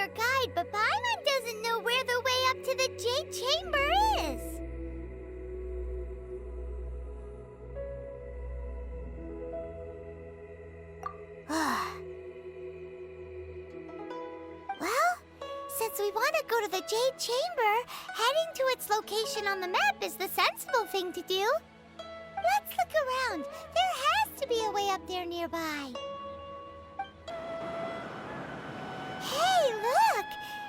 our guide, but Paimon doesn't know where the way up to the Jade Chamber is. Well, since we want to go to the Jade Chamber, heading to its location on the map is the sensible thing to do. Let's look around. There has to be a way up there nearby. Hey, look!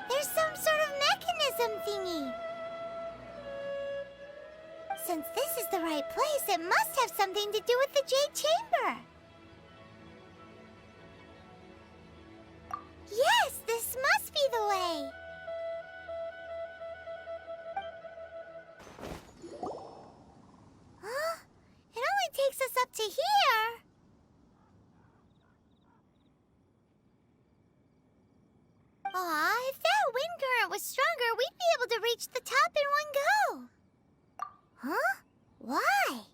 There's some sort of mechanism thingy. Since this is the right place, it must have something to do with the Jade Chamber. Yes, this must be the way. Huh? It only takes us up to here. Aw, if that wind current was stronger, we'd be able to reach the top in one go. Huh? Why?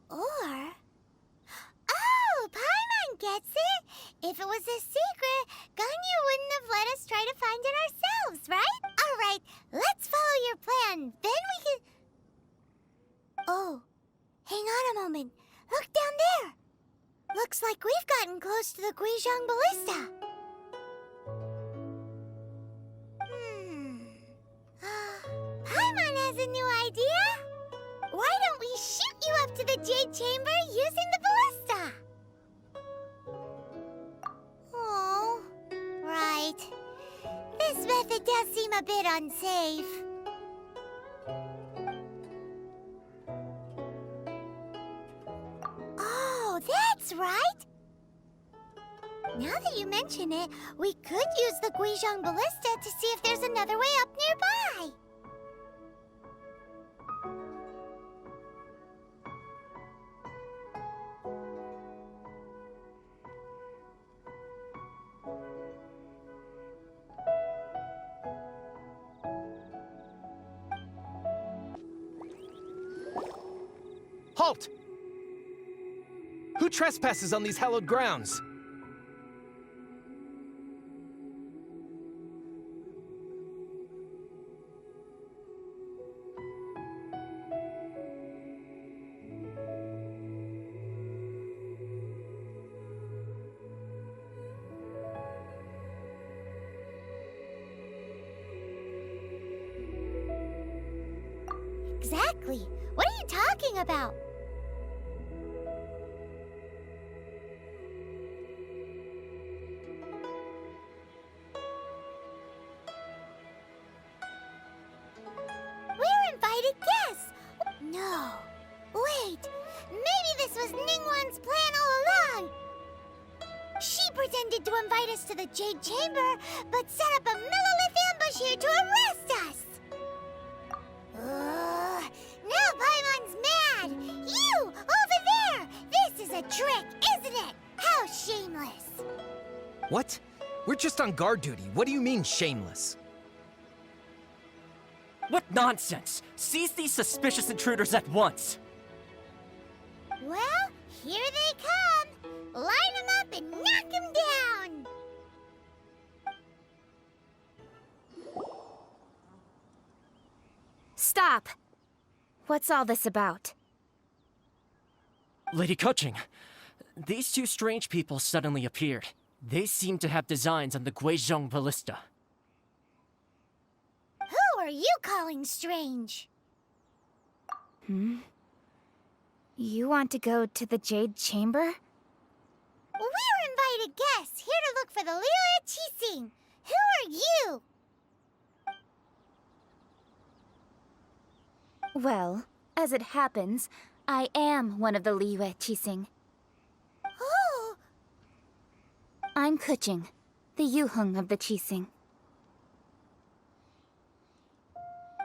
Or... Oh, Paimon gets it! If it was a secret, Ganyu wouldn't have let us try to find it ourselves, right? Alright, let's follow your plan. Then we can... Oh, hang on a moment. Look down there. Looks like we've gotten close to the Guizhong Ballista. Paimon has a new idea. Why don't we shoot you up to the Jade Chamber using the ballista? Oh, right. This method does seem a bit unsafe. Oh, that's right. Now that you mention it, we could use the Guizhong Ballista to see if there's another way up nearby. Halt! Who trespasses on these hallowed grounds? Exactly. What are you talking about? We're invited guests! No. Wait. Maybe this was Ningguang's plan all along. She pretended to invite us to the Jade Chamber, but set up a millilith ambush here to arrest us! Now Paimon's mad! You! Over there! This is a trick, isn't it? How shameless! What? We're just on guard duty. What do you mean, shameless? What nonsense! Seize these suspicious intruders at once! Well, here they come! Line them up and knock them down! Stop! What's all this about? Lady Keqing, these two strange people suddenly appeared. They seem to have designs on the Guizhong Ballista. Who are you calling strange? You want to go to the Jade Chamber? We're invited guests, here to look for the Liyue Qixing. Who are you? Well, as it happens, I am one of the Liyue Qixing. Oh! I'm Keqing, the Yuheng of the Qixing.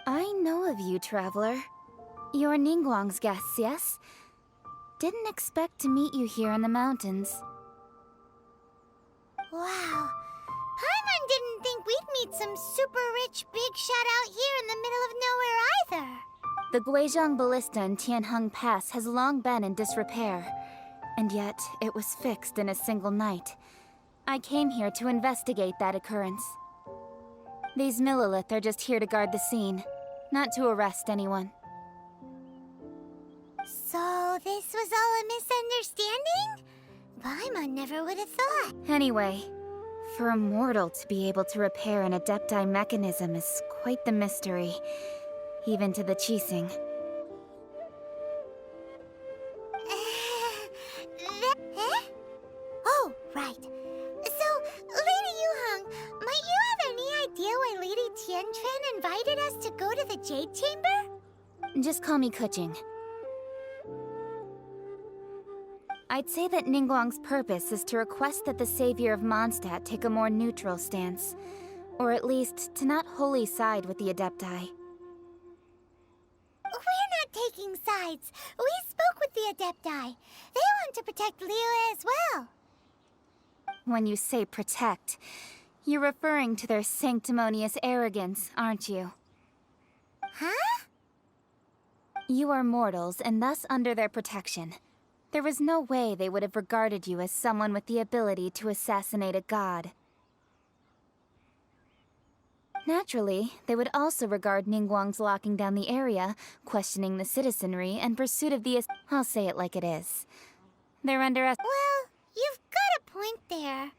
I know of you, traveler. You're Ningguang's guests, yes? Didn't expect to meet you here in the mountains. Wow. Paimon didn't think we'd meet some super rich big shot out here in the middle of nowhere either. The Guizhong Ballista in Tianheng Pass has long been in disrepair. And yet, it was fixed in a single night. I came here to investigate that occurrence. These Millilith are just here to guard the scene, not to arrest anyone. So this was all a misunderstanding? Paimon never would have thought. Anyway, for a mortal to be able to repair an Adepti mechanism is quite the mystery, even to the Qixing. Oh, right. So, Lady Yuhong, might you have any idea why Lady Tianquan invited us to go to the Jade Chamber? Just call me Kuching. I'd say that Ningguang's purpose is to request that the savior of Mondstadt take a more neutral stance, or at least to not wholly side with the Adepti. We're not taking sides. We spoke with the Adepti. They want to protect Liyue as well. When you say protect, you're referring to their sanctimonious arrogance, aren't you? Huh? You are mortals, and thus under their protection. There was no way they would have regarded you as someone with the ability to assassinate a god. Naturally, they would also regard Ningguang's locking down the area, questioning the citizenry, and pursuit of the I'll say it like it is. They're under Well, you've got a point there.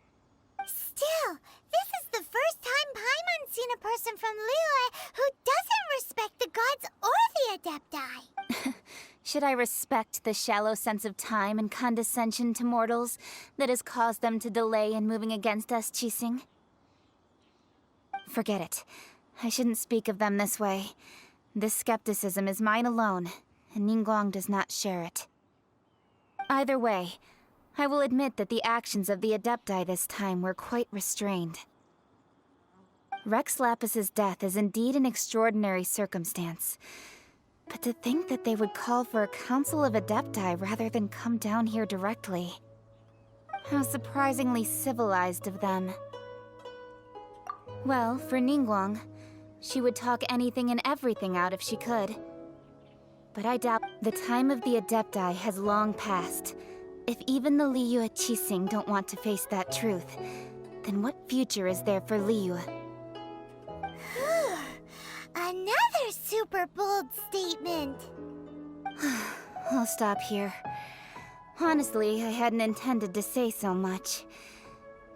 Still, this is the first time Paimon's seen a person from Liyue who doesn't respect the gods or the Adepti. Should I respect the shallow sense of time and condescension to mortals that has caused them to delay in moving against us, Qixing? Forget it. I shouldn't speak of them this way. This skepticism is mine alone, and Ningguang does not share it. Either way, I will admit that the actions of the Adepti this time were quite restrained. Rex Lapis's death is indeed an extraordinary circumstance. But to think that they would call for a council of Adepti rather than come down here directly. How surprisingly civilized of them. Well, for Ningguang, she would talk anything and everything out if she could. But I doubt the time of the Adepti has long passed. If even the Liyue Qixing don't want to face that truth, then what future is there for Liyue? Another super bold statement. I'll stop here. Honestly, I hadn't intended to say so much.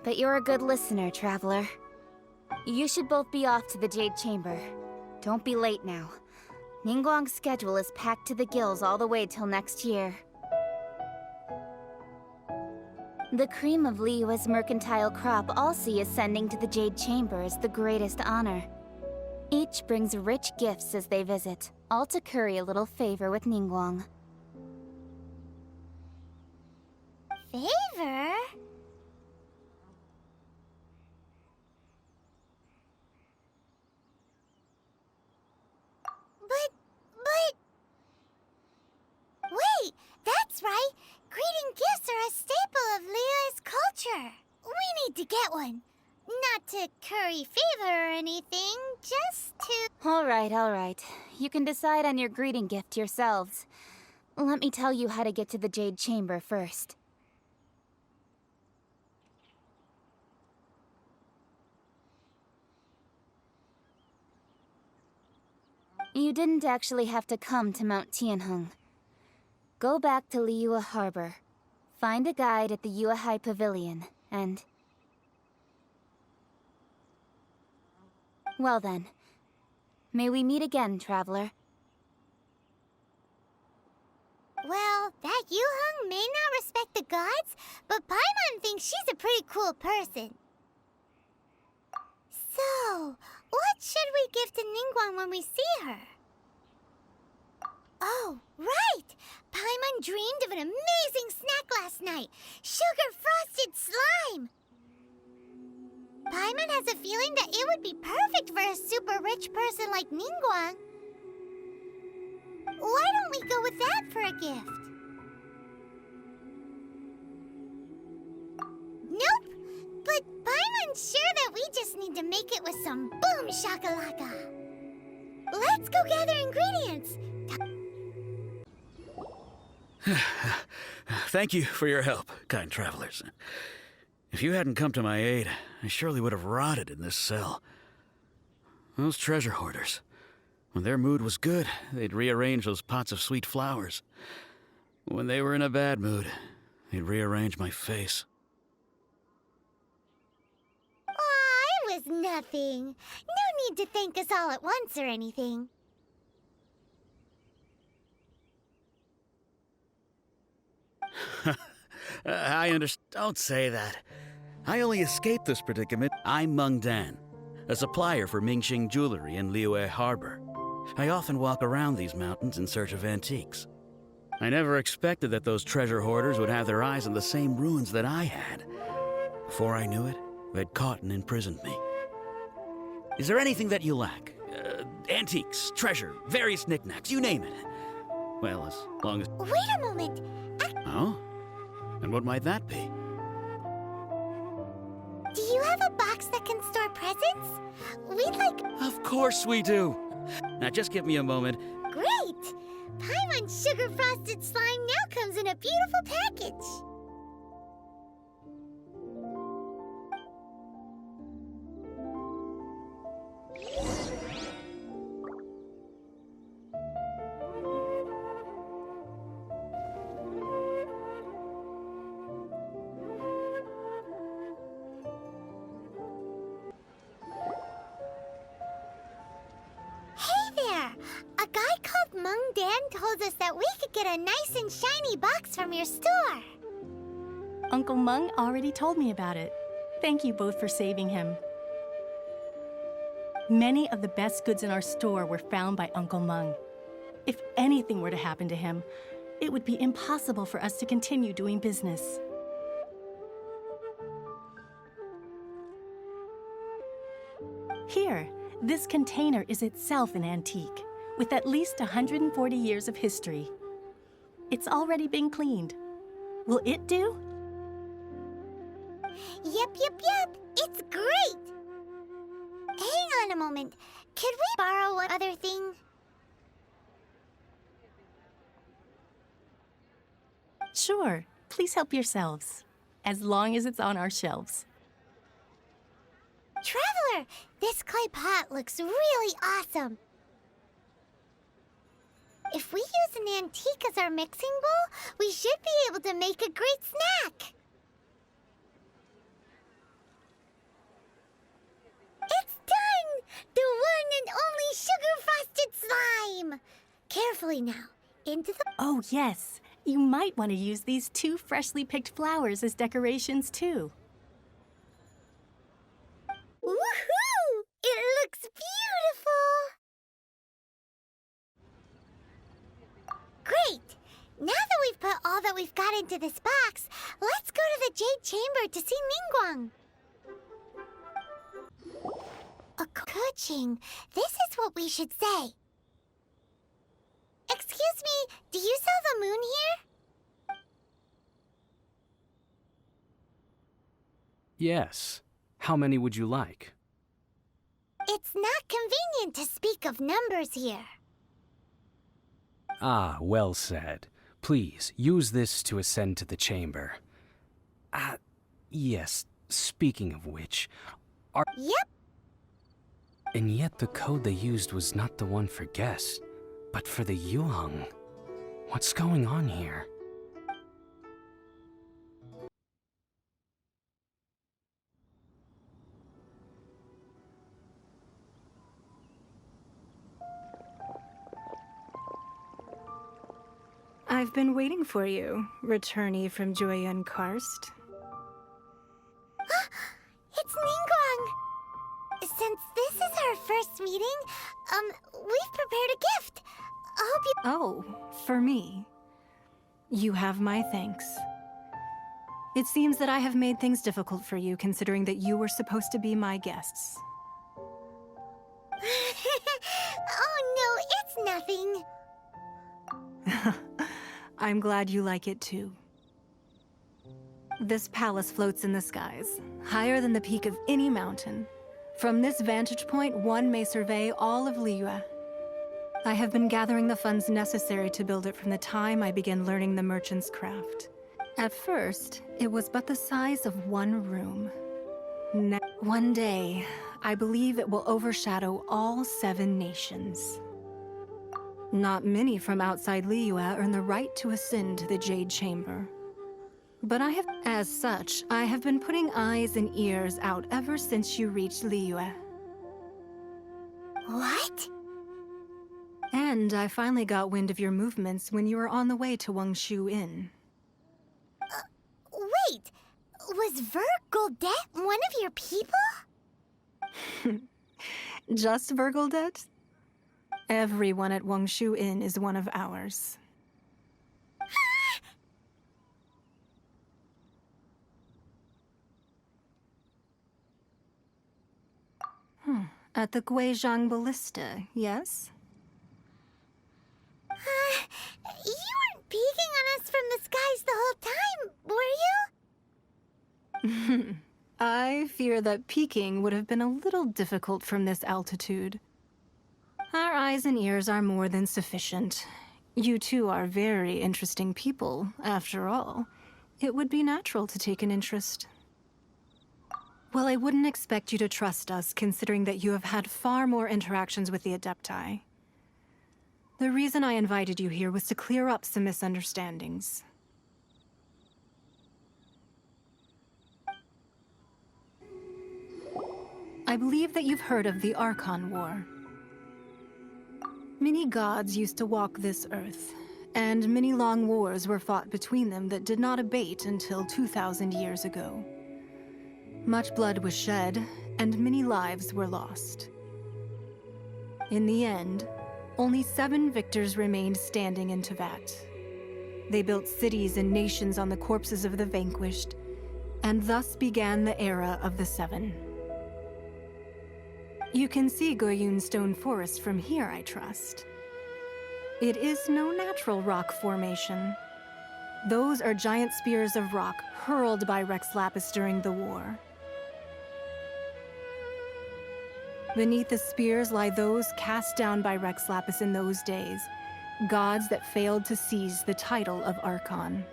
But you're a good listener, Traveler. You should both be off to the Jade Chamber. Don't be late now. Ningguang's schedule is packed to the gills all the way till next year. The cream of Liyue's mercantile crop all see ascending to the Jade Chamber as the greatest honor. Each brings rich gifts as they visit, all to curry a little favor with Ningguang. Favor? But... Wait, that's right! Greeting gifts are a staple of Liyue's culture. We need to get one. Not to curry favor or anything, just to... All right. You can decide on your greeting gift yourselves. Let me tell you how to get to the Jade Chamber first. You didn't actually have to come to Mount Tianheng. Go back to Liyue Harbor. Find a guide at the Yuehai Pavilion, and... Well then. May we meet again, Traveler. Well, that Yuhong may not respect the gods, but Paimon thinks she's a pretty cool person. So, what should we give to Ningguang when we see her? Oh, right! Paimon dreamed of an amazing snack last night! Sugar-frosted slime! Paimon has a feeling that it would be perfect for a super rich person like Ningguang. Why don't we go with that for a gift? Nope! But Paimon's sure that we just need to make it with some boom shakalaka. Let's go gather ingredients! Thank you for your help, kind travelers. If you hadn't come to my aid, I surely would have rotted in this cell. Those treasure hoarders, when their mood was good, they'd rearrange those pots of sweet flowers. When they were in a bad mood, they'd rearrange my face. Aw, it was nothing. No need to thank us all at once or anything. I understand. Don't say that. I only escaped this predicament. I'm Meng Dan, a supplier for Mingxing Jewelry in Liyue Harbor. I often walk around these mountains in search of antiques. I never expected that those treasure hoarders would have their eyes on the same ruins that I had. Before I knew it, they'd caught and imprisoned me. Is there anything that you lack? Antiques, treasure, various knickknacks, you name it. Well, as long as... Wait a moment. Oh? And what might that be? Do you have a box that can store presents? We'd like... Of course we do! Now just give me a moment. Great! Paimon Sugar Frosted Slime now comes in a beautiful package. A guy called Meng Dan told us that we could get a nice and shiny box from your store. Uncle Meng already told me about it. Thank you both for saving him. Many of the best goods in our store were found by Uncle Meng. If anything were to happen to him, it would be impossible for us to continue doing business. Here, this container is itself an antique, with at least 140 years of history. It's already been cleaned. Will it do? Yep. It's great! Hang on a moment. Could we borrow one other thing? Sure. Please help yourselves, as long as it's on our shelves. Traveler, this clay pot looks really awesome. If we use an antique as our mixing bowl, we should be able to make a great snack. It's done! The one and only sugar-frosted slime! Carefully now, into the... Oh, yes. You might want to use these 2 freshly picked flowers as decorations, too. Woohoo! It looks beautiful! Great! Now that we've put all that we've got into this box, let's go to the Jade Chamber to see Ningguang. Kuching, this is what we should say. Excuse me, do you sell the moon here? Yes. How many would you like? It's not convenient to speak of numbers here. Ah, well said. Please, use this to ascend to the chamber. Yes, speaking of which, Yep. And yet the code they used was not the one for guests, but for the Yuheng. What's going on here? I've been waiting for you, returnee from Joyun Karst. It's Ningguang! Since this is our first meeting, we've prepared a gift. I hope you... Oh, for me. You have my thanks. It seems that I have made things difficult for you, considering that you were supposed to be my guests. Oh no, it's nothing. I'm glad you like it too. This palace floats in the skies, higher than the peak of any mountain. From this vantage point, one may survey all of Liyue. I have been gathering the funds necessary to build it from the time I began learning the merchant's craft. At first, it was but the size of one room. One day, I believe it will overshadow all 7 nations. Not many from outside Liyue earn the right to ascend to the Jade Chamber. But as such, I have been putting eyes and ears out ever since you reached Liyue. What? And I finally got wind of your movements when you were on the way to Wangshu Inn. Wait, was Vergoldet one of your people? Just Vergoldet? Everyone at Wangshu Inn is one of ours. At the Guizhang Ballista, yes? You weren't peeking on us from the skies the whole time, were you? I fear that peeking would have been a little difficult from this altitude. Our eyes and ears are more than sufficient. You two are very interesting people, after all. It would be natural to take an interest. Well, I wouldn't expect you to trust us, considering that you have had far more interactions with the Adepti. The reason I invited you here was to clear up some misunderstandings. I believe that you've heard of the Archon War. Many gods used to walk this earth, and many long wars were fought between them that did not abate until 2,000 years ago. Much blood was shed, and many lives were lost. In the end, only 7 victors remained standing in Teyvat. They built cities and nations on the corpses of the vanquished, and thus began the era of the 7. You can see Goyun Stone Forest from here, I trust. It is no natural rock formation. Those are giant spears of rock hurled by Rex Lapis during the war. Beneath the spears lie those cast down by Rex Lapis in those days, gods that failed to seize the title of Archon.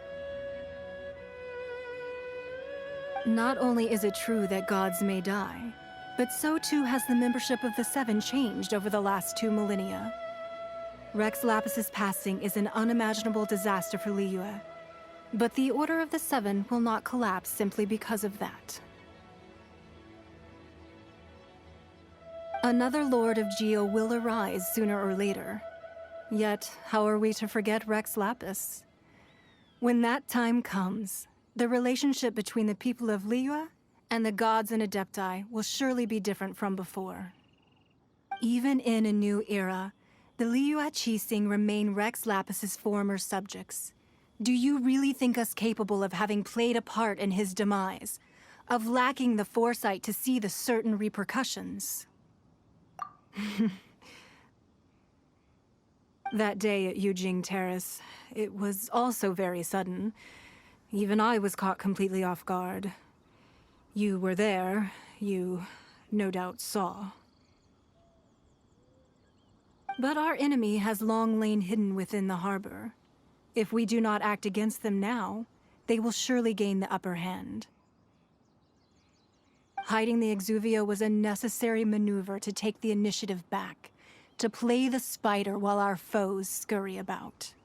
Not only is it true that gods may die, but so too has the membership of the 7 changed over the last 2 millennia. Rex Lapis's passing is an unimaginable disaster for Liyue, but the Order of the 7 will not collapse simply because of that. Another Lord of Geo will arise sooner or later. Yet, how are we to forget Rex Lapis? When that time comes, the relationship between the people of Liyue and the gods and Adepti will surely be different from before. Even in a new era, the Liyue Qixing remain Rex Lapis's former subjects. Do you really think us capable of having played a part in his demise? Of lacking the foresight to see the certain repercussions? That day at Yujing Terrace, it was also very sudden. Even I was caught completely off guard. You were there. You, no doubt, saw. But our enemy has long lain hidden within the harbor. If we do not act against them now, they will surely gain the upper hand. Hiding the Exuvia was a necessary maneuver to take the initiative back, to play the spider while our foes scurry about.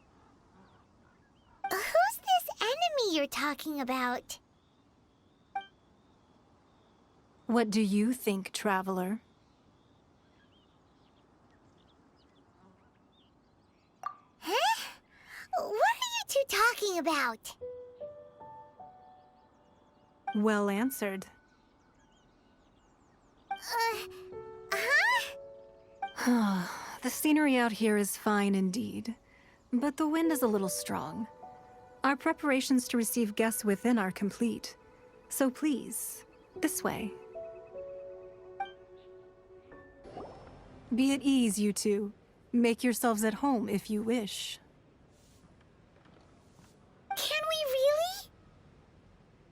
Who's this enemy you're talking about? What do you think, traveler? Huh? What are you two talking about? Well answered. Huh? The scenery out here is fine indeed, but the wind is a little strong. Our preparations to receive guests within are complete, so please, this way. Be at ease, you two. Make yourselves at home if you wish. Can we really?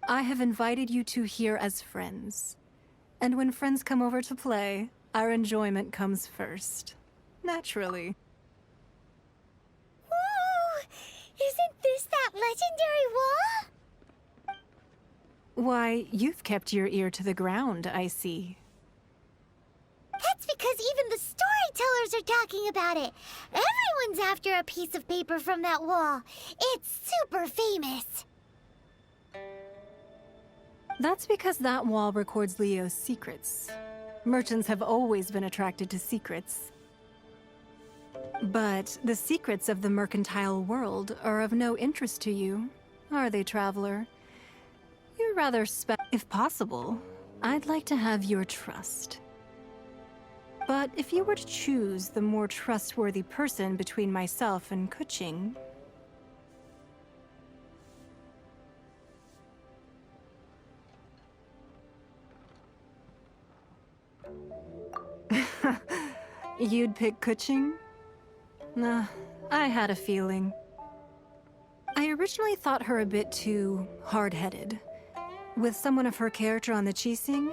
I have invited you two here as friends. And when friends come over to play, our enjoyment comes first. Naturally. Isn't this that legendary wall? Why, you've kept your ear to the ground, I see. That's because even the storytellers are talking about it. Everyone's after a piece of paper from that wall. It's super famous. That's because that wall records Leo's secrets. Merchants have always been attracted to secrets. But the secrets of the mercantile world are of no interest to you, are they, traveler? You're rather If possible, I'd like to have your trust. But if you were to choose the more trustworthy person between myself and Kuching... You'd pick Kuching? Nah, I had a feeling. I originally thought her a bit too hard-headed. With someone of her character on the Qixing,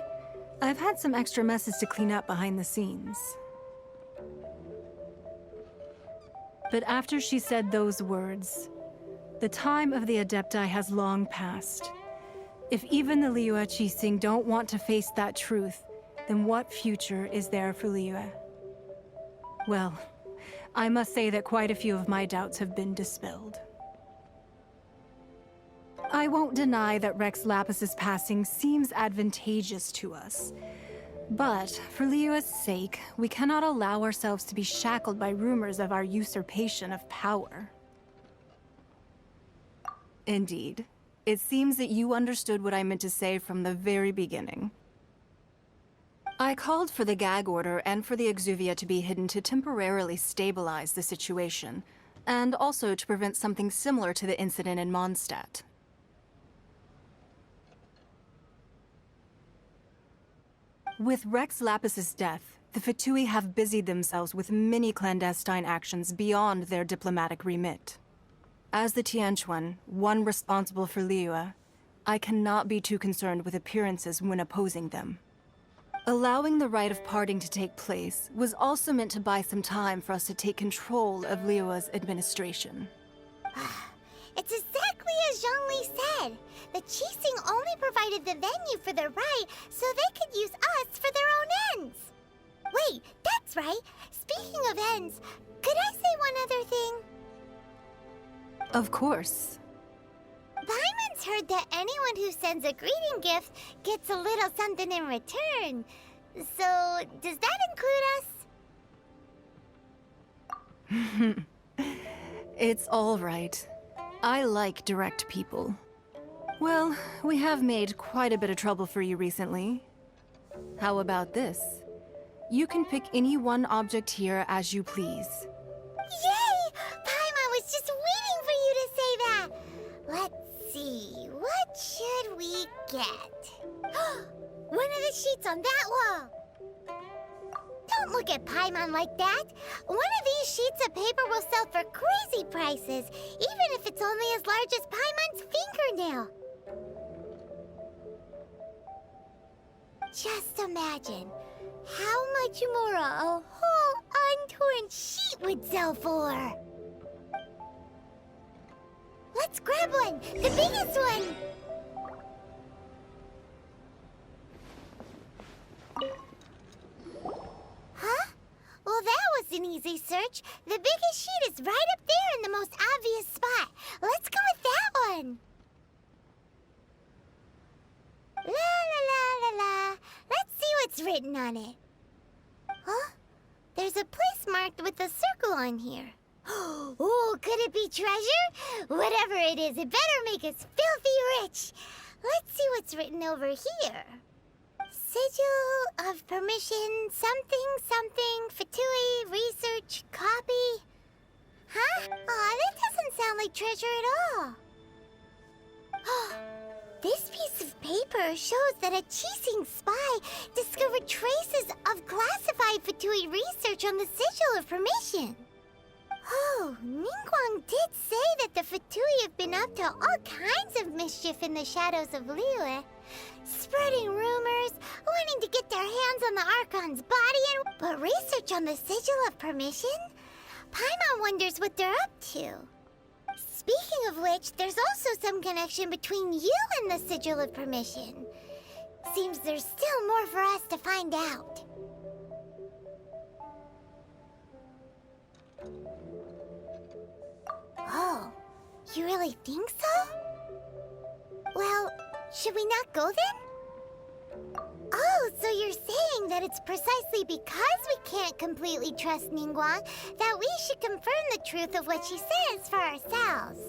I've had some extra messes to clean up behind the scenes. But after she said those words, the time of the Adepti has long passed. If even the Liyue Qixing don't want to face that truth, then what future is there for Liyue? Well, I must say that quite a few of my doubts have been dispelled. I won't deny that Rex Lapis's passing seems advantageous to us. But for Liyue's sake, we cannot allow ourselves to be shackled by rumors of our usurpation of power. Indeed. It seems that you understood what I meant to say from the very beginning. I called for the gag order and for the exuvia to be hidden to temporarily stabilize the situation, and also to prevent something similar to the incident in Mondstadt. With Rex Lapis's death, the Fatui have busied themselves with many clandestine actions beyond their diplomatic remit. As the Tianquan, one responsible for Liyue, I cannot be too concerned with appearances when opposing them. Allowing the rite of parting to take place was also meant to buy some time for us to take control of Liyue's administration. It's exactly as Zhongli said. The Qixing only provided the venue for the rite so they could use us for their own ends. Wait, that's right. Speaking of ends, could I say one other thing? Of course. Paimon's heard that anyone who sends a greeting gift gets a little something in return. So, does that include us? It's all right. I like direct people. Well, we have made quite a bit of trouble for you recently. How about this? You can pick any one object here as you please. Yay! Paimon was just waiting for you to say that! Let's see, what should we get? One of the sheets on that wall! Don't look at Paimon like that! One of these sheets of paper will sell for crazy prices, even if it's only as large as Paimon's fingernail. Just imagine how much more a whole untorn sheet would sell for. Let's grab one, the biggest one. Huh? Well, that was an easy search. The biggest sheet is right up there in the most obvious spot. Let's go with that one. La la la la la. Let's see what's written on it. Huh? There's a place marked with a circle on here. Oh, could it be treasure? Whatever it is, it better make us filthy rich. Let's see what's written over here. Sigil of permission, something, something, Fatui, research, copy. Huh? Aw, that doesn't sound like treasure at all. This piece of paper shows that a Qixing spy discovered traces of classified Fatui research on the Sigil of Permission. Oh, Ningguang did say that the Fatui have been up to all kinds of mischief in the shadows of Liyue. Spreading rumors, wanting to get their hands on the Archon's body, but research on the Sigil of Permission? Paimon wonders what they're up to. Speaking of which, there's also some connection between you and the Sigil of Permission. Seems there's still more for us to find out. Oh, you really think so? Well, should we not go then? Oh, so you're saying that it's precisely because we can't completely trust Ningguang that we should confirm the truth of what she says for ourselves.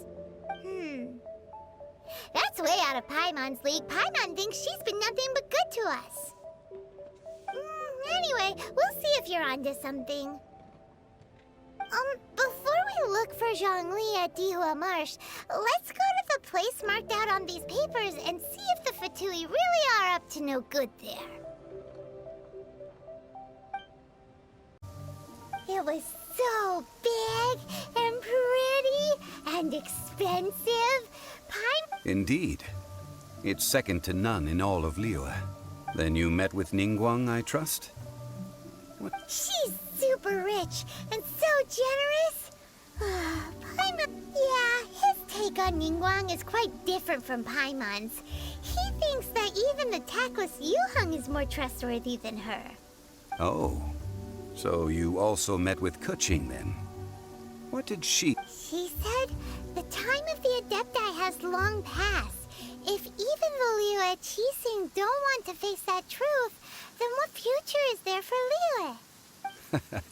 That's way out of Paimon's league. Paimon thinks she's been nothing but good to us. Anyway, we'll see if you're onto something. Before we look for Zhongli at Dihua Marsh, let's go to the place marked out on these papers and see if the Fatui really are up to no good there. It was so big and pretty and expensive. Indeed. It's second to none in all of Liyue. Then you met with Ningguang, I trust? What? She's super rich and so generous. Yeah, his take on Ningguang is quite different from Paimon's. He thinks that even the tactless Yuheng is more trustworthy than her. Oh. So you also met with Keqing then? What did she... She said the time of the Adepti has long passed. If even the Liyue Qixing don't want to face that truth, then what future is there for Liyue?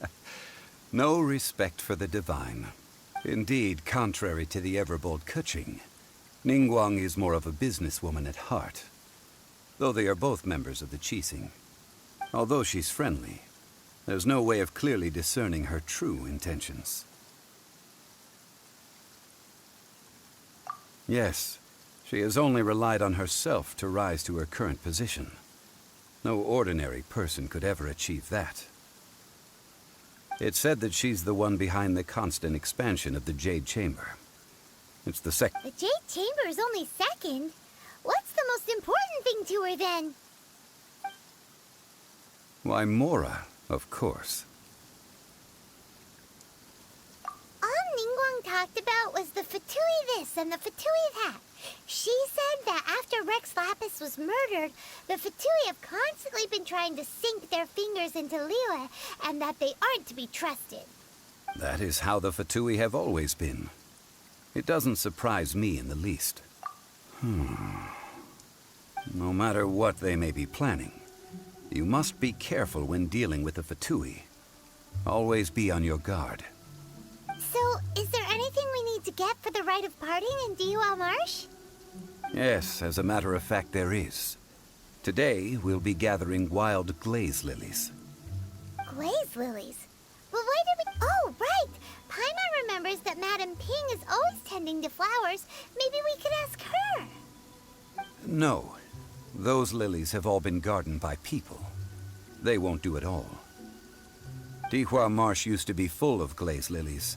No respect for the divine. Indeed, contrary to the ever-bold Keqing, Ningguang is more of a businesswoman at heart. Though they are both members of the Qixing. Although she's friendly, there's no way of clearly discerning her true intentions. Yes, she has only relied on herself to rise to her current position. No ordinary person could ever achieve that. It's said that she's the one behind the constant expansion of the Jade Chamber. It's the The Jade Chamber is only second. What's the most important thing to her then? Why, Mora, of course. All Ningguang talked about was the Fatui this and the Fatui that. She said that after Rex Lapis was murdered, the Fatui have constantly been trying to sink their fingers into Liyue, and that they aren't to be trusted. That is how the Fatui have always been. It doesn't surprise me in the least. No matter what they may be planning, you must be careful when dealing with the Fatui. Always be on your guard. So, is there anything we need to get for the rite of parting in Dihua Marsh? Yes, as a matter of fact, there is. Today, we'll be gathering wild glaze lilies. Glaze lilies? But why did we... Oh, right! Paimon remembers that Madame Ping is always tending to flowers. Maybe we could ask her. No. Those lilies have all been gardened by people. They won't do it all. Dihua Marsh used to be full of glaze lilies.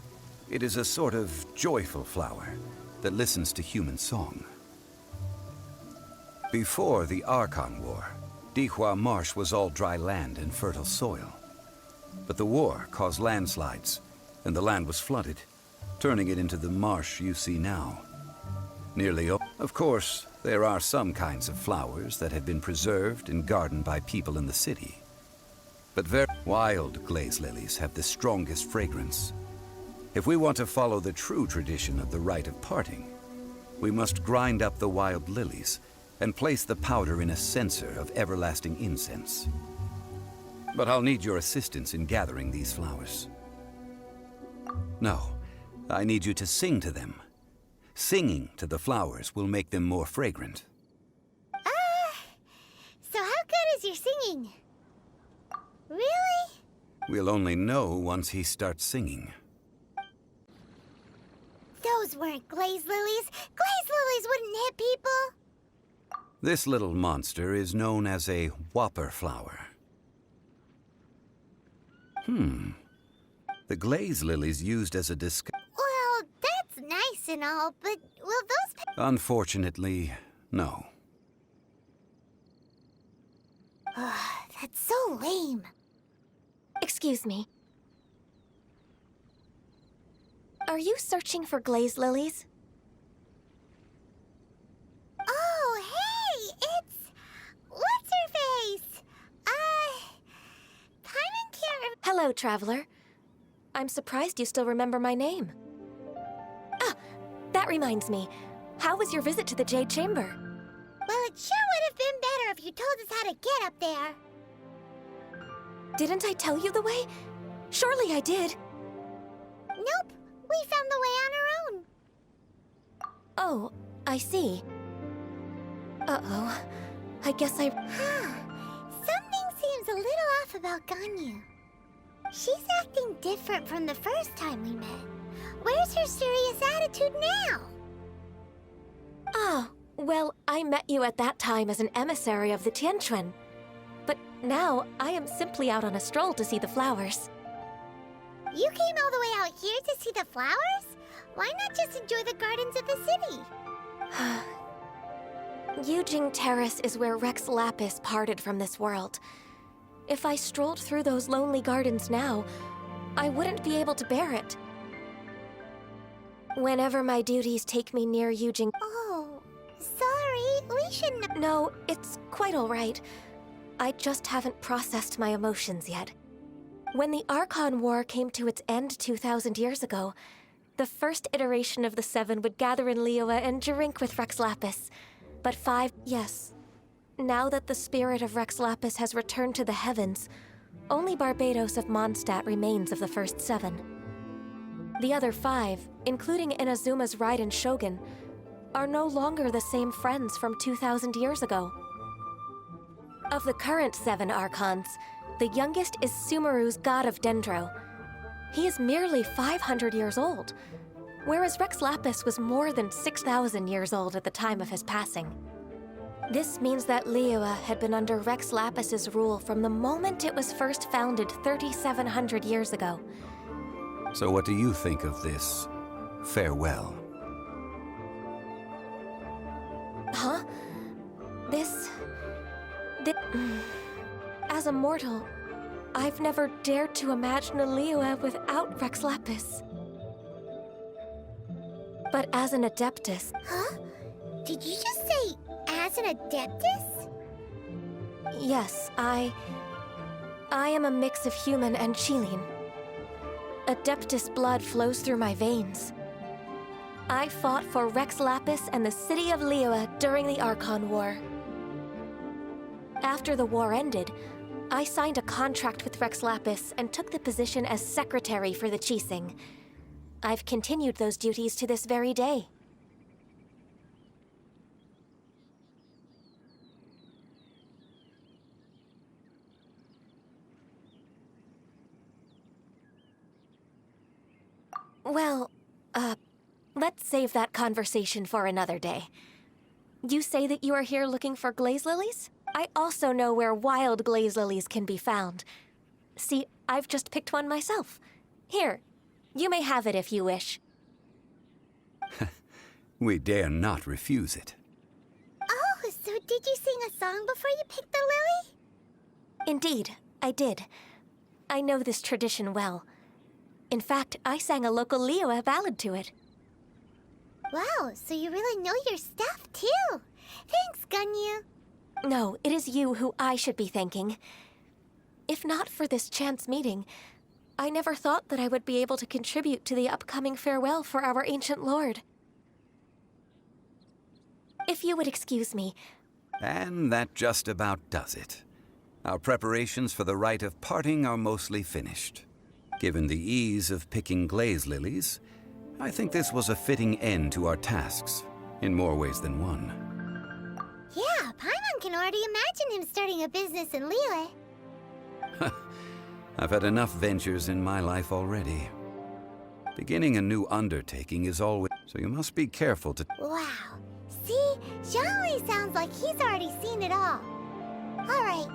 It is a sort of joyful flower that listens to human song. Before the Archon War, Dihua Marsh was all dry land and fertile soil. But the war caused landslides, and the land was flooded, turning it into the marsh you see now. Nearly all. Of course, there are some kinds of flowers that have been preserved and gardened by people in the city. But very wild glaze lilies have the strongest fragrance. If we want to follow the true tradition of the rite of parting, we must grind up the wild lilies and place the powder in a censer of everlasting incense. But I'll need your assistance in gathering these flowers. No, I need you to sing to them. Singing to the flowers will make them more fragrant. So how good is your singing? Really? We'll only know once he starts singing. Those weren't glaze lilies. Glaze lilies wouldn't hit people. This little monster is known as a whopper flower. The glaze lilies used as a Well, that's nice and all, but will those... Unfortunately, no. That's so lame. Excuse me. Are you searching for glaze lilies? Oh, hey! It's... What's-her-face? Paimon can't... Hello, traveler. I'm surprised you still remember my name. Ah, that reminds me. How was your visit to the Jade Chamber? Well, it sure would have been better if you told us how to get up there. Didn't I tell you the way? Surely I did. Nope, we found the way on our own. Oh, I see. Uh-oh. I guess I... Something seems a little off about Ganyu. She's acting different from the first time we met. Where's her serious attitude now? Oh, well, I met you at that time as an emissary of the Tianquan. But now, I am simply out on a stroll to see the flowers. You came all the way out here to see the flowers? Why not just enjoy the gardens of the city? Yujing Terrace is where Rex Lapis parted from this world. If I strolled through those lonely gardens now, I wouldn't be able to bear it. Whenever my duties take me near Yujing... Oh, sorry, we shouldn't have... No, it's quite all right. I just haven't processed my emotions yet. When the Archon War came to its end 2,000 years ago, the first iteration of the Seven would gather in Liyue and drink with Rex Lapis. But yes. Now that the spirit of Rex Lapis has returned to the heavens, only Barbados of Mondstadt remains of the first 7. The other 5, including Inazuma's Raiden Shogun, are no longer the same friends from 2,000 years ago. Of the current 7 Archons, the youngest is Sumeru's god of Dendro. He is merely 500 years old, whereas Rex Lapis was more than 6,000 years old at the time of his passing. This means that Liyue had been under Rex Lapis's rule from the moment it was first founded 3,700 years ago. So what do you think of this farewell? Huh? As a mortal, I've never dared to imagine a Liyue without Rex Lapis. But as an Adeptus... Huh? Did you just say, as an Adeptus? Yes, I am a mix of human and Qilin. Adeptus blood flows through my veins. I fought for Rex Lapis and the city of Liyue during the Archon War. After the war ended, I signed a contract with Rex Lapis and took the position as secretary for the Qixing. I've continued those duties to this very day. Well, let's save that conversation for another day. You say that you are here looking for glaze lilies? I also know where wild glaze lilies can be found. See, I've just picked one myself. Here, you may have it if you wish. We dare not refuse it. Oh, so did you sing a song before you picked the lily? Indeed, I did. I know this tradition well. In fact, I sang a local Liyue ballad to it. Wow, so you really know your stuff, too. Thanks, Ganyu. No, it is you who I should be thanking. If not for this chance meeting, I never thought that I would be able to contribute to the upcoming farewell for our ancient lord. If you would excuse me. And that just about does it. Our preparations for the rite of parting are mostly finished. Given the ease of picking glaze lilies, I think this was a fitting end to our tasks, in more ways than one. Yeah, Paimon can already imagine him starting a business in Liyue. I've had enough ventures in my life already. Beginning a new undertaking is always... So you must be careful to... Wow. See? Zhongli sounds like he's already seen it all. Alright,